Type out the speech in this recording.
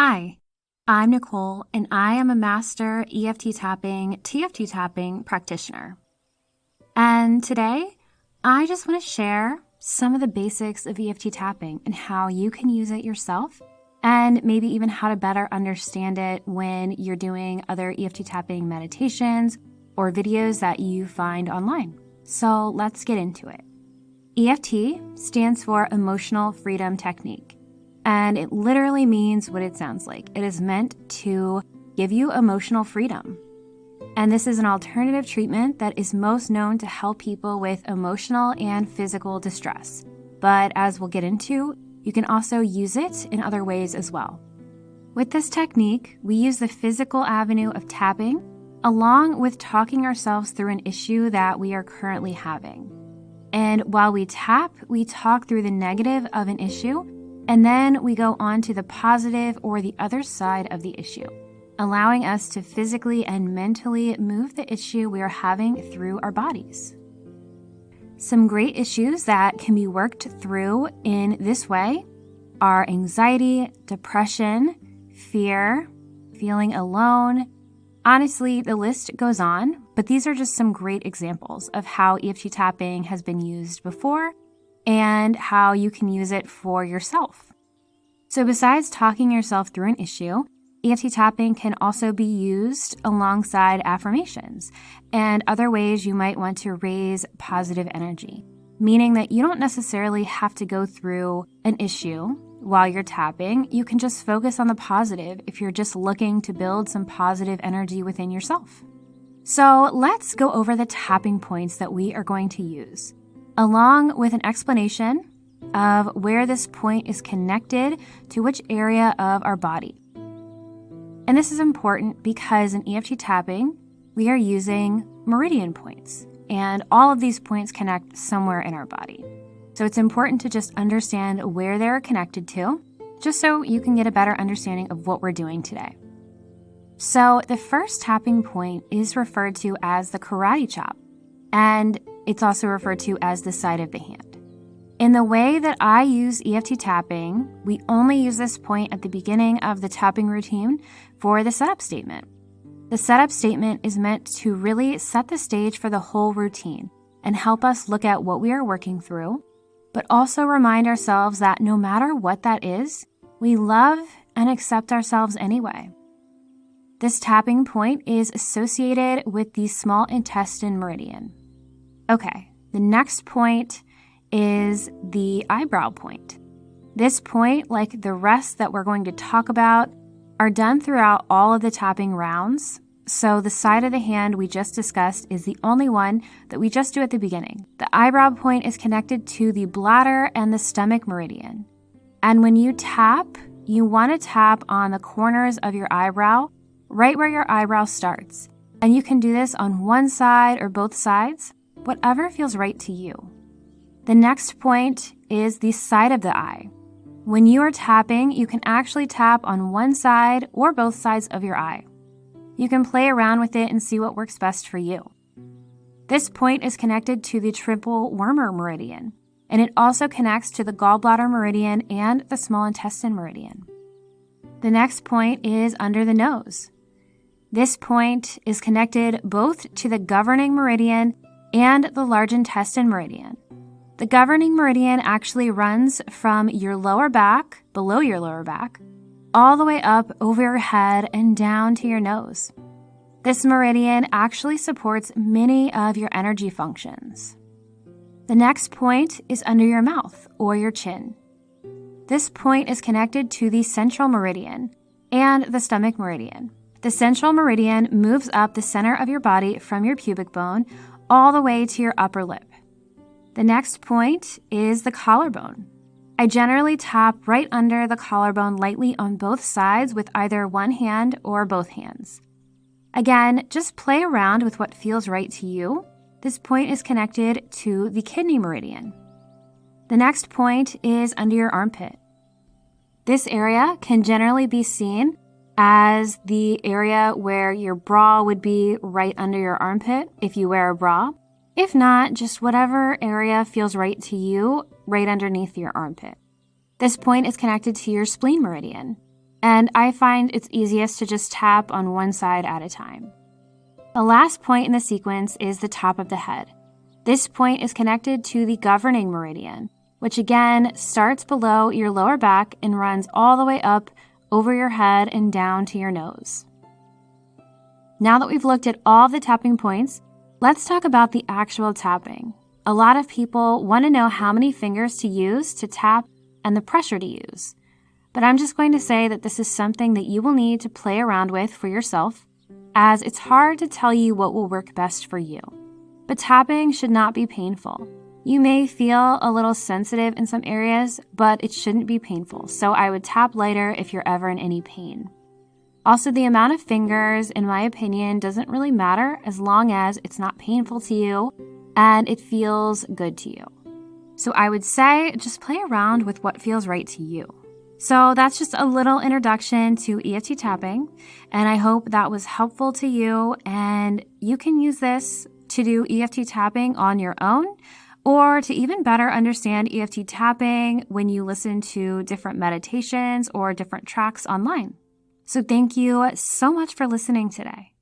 Hi, I'm Nicole, and I am a master EFT tapping, TFT tapping practitioner. And today, I just want to share some of the basics of EFT tapping and how you can use it yourself, and maybe even how to better understand it when you're doing other EFT tapping meditations or videos that you find online. So let's get into it. EFT stands for Emotional Freedom Technique. And it literally means what it sounds like. It is meant to give you emotional freedom. And this is an alternative treatment that is most known to help people with emotional and physical distress. But as we'll get into, you can also use it in other ways as well. With this technique, we use the physical avenue of tapping along with talking ourselves through an issue that we are currently having. And while we tap, we talk through the negative of an issue, and then we go on to the positive or the other side of the issue, allowing us to physically and mentally move the issue we are having through our bodies. Some great issues that can be worked through in this way are anxiety, depression, fear, feeling alone. Honestly, the list goes on, but these are just some great examples of how EFT tapping has been used before and how you can use it for yourself. So besides talking yourself through an issue, EFT tapping can also be used alongside affirmations and other ways you might want to raise positive energy, meaning that you don't necessarily have to go through an issue while you're tapping. You can just focus on the positive if you're just looking to build some positive energy within yourself. So let's go over the tapping points that we are going to use, along with an explanation of where this point is connected to which area of our body. And this is important because in EFT tapping, we are using meridian points, and all of these points connect somewhere in our body. So it's important to just understand where they're connected to, just so you can get a better understanding of what we're doing today. So the first tapping point is referred to as the karate chop, and it's also referred to as the side of the hand. In the way that I use EFT tapping, we only use this point at the beginning of the tapping routine for the setup statement. The setup statement is meant to really set the stage for the whole routine and help us look at what we are working through, but also remind ourselves that no matter what that is, we love and accept ourselves anyway. This tapping point is associated with the small intestine meridian. Okay, the next point is the eyebrow point. This point, like the rest that we're going to talk about, are done throughout all of the tapping rounds. So the side of the hand we just discussed is the only one that we just do at the beginning. The eyebrow point is connected to the bladder and the stomach meridian. And when you tap, you want to tap on the corners of your eyebrow, right where your eyebrow starts. And you can do this on one side or both sides, whatever feels right to you. The next point is the side of the eye. When you are tapping, you can actually tap on one side or both sides of your eye. You can play around with it and see what works best for you. This point is connected to the triple wormer meridian, and it also connects to the gallbladder meridian and the small intestine meridian. The next point is under the nose. This point is connected both to the governing meridian and the large intestine meridian. The governing meridian actually runs from your lower back, below your lower back, all the way up over your head and down to your nose. This meridian actually supports many of your energy functions. The next point is under your mouth or your chin. This point is connected to the central meridian and the stomach meridian. The central meridian moves up the center of your body from your pubic bone all the way to your upper lip. The next point is the collarbone. I generally tap right under the collarbone lightly on both sides with either one hand or both hands. Again, just play around with what feels right to you. This point is connected to the kidney meridian. The next point is under your armpit. This area can generally be seen as the area where your bra would be right under your armpit if you wear a bra. If not, just whatever area feels right to you, right underneath your armpit. This point is connected to your spleen meridian. and I find it's easiest to just tap on one side at a time. The last point in the sequence is the top of the head. This point is connected to the governing meridian, which again starts below your lower back and runs all the way up over your head and down to your nose. Now that we've looked at all the tapping points, let's talk about the actual tapping. A lot of people want to know how many fingers to use to tap and the pressure to use. But I'm just going to say that this is something that you will need to play around with for yourself, as it's hard to tell you what will work best for you. But tapping should not be painful. You may feel a little sensitive in some areas, but it shouldn't be painful, so I would tap lighter if you're ever in any pain. Also, the amount of fingers, in my opinion, doesn't really matter as long as it's not painful to you and it feels good to you. So I would say just play around with what feels right to you. So that's just a little introduction to EFT tapping, and I hope that was helpful to you, and you can use this to do EFT tapping on your own or to even better understand EFT tapping when you listen to different meditations or different tracks online. So thank you so much for listening today.